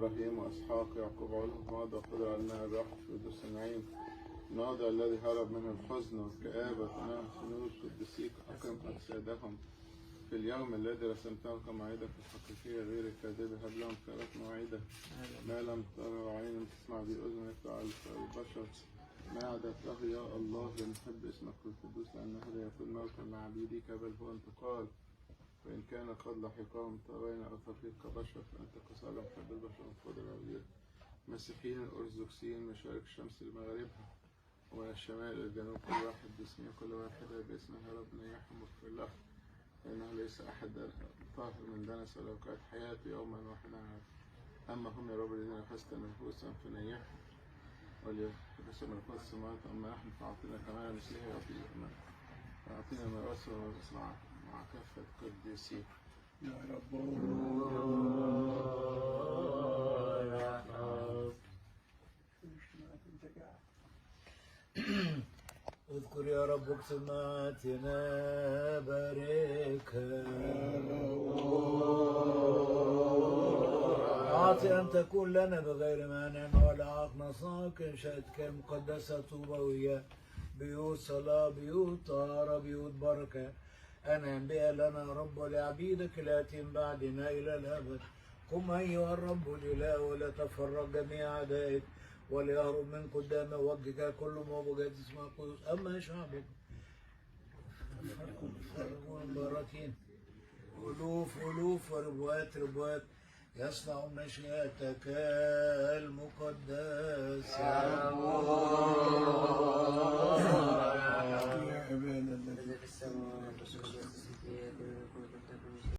إبراهيم وإسحاق يعقوب علهم ماضى قدر علينا الروح القدس النعيم ناضع الذي هرب من الحزن والكآبة تنام سنوس قدسيك أقم أجسادهم في اليوم الذي رسمته كموعدة في الحقيقية غير الكاذبة هب لهم خيرات موعدة ما لم ترى عين تسمع بأذنك على البشر ما عدت له يا الله لنحب اسمك القدوس لأنه لا يكون موتا مع عبيدك بل هو انتقال وإن كان قد لحقهم طوين أو ثقيل كبشر فأنت كسالم حب البشر وفضل الأولياء مسيحيين أرثوذكسيين مشارك الشمس لمغربها ومن الشمال إلى الجنوب كل واحد باسمه كل واحدة باسمها ربنا يرحم واغفر له لأنه ليس أحد طاهر من دنس ولو كانت حياته يوما واحدا أما هم يا رب الذين أخذت نفوسا فنيحهم وليحبسوا ملكوت السماوات أما نحن فأعطينا كمان مثله وأعطينا ميراث ونصنع مع كافة قديسين يا رب. اذكر يا رب اقسماتنا باركها أعطي أن تكون لنا بغير مانع ولا عاق نصاك إنشاءتك المقدسة طوبوية بيوت صلاة بيوت طهارة بيوت بركة أنعم بها لنا رب ولعبيدك الآتين بعدنا إلى الأبد قم أيها الرب الإله ولا تفرق جميع أعدائك وليهرب من قدام وجهك كل موجودات اسمها القدس أما شعبك مباركين ألوف وربوات يصنع مشيئتك المقدسة يا أبانا الذي في السماوات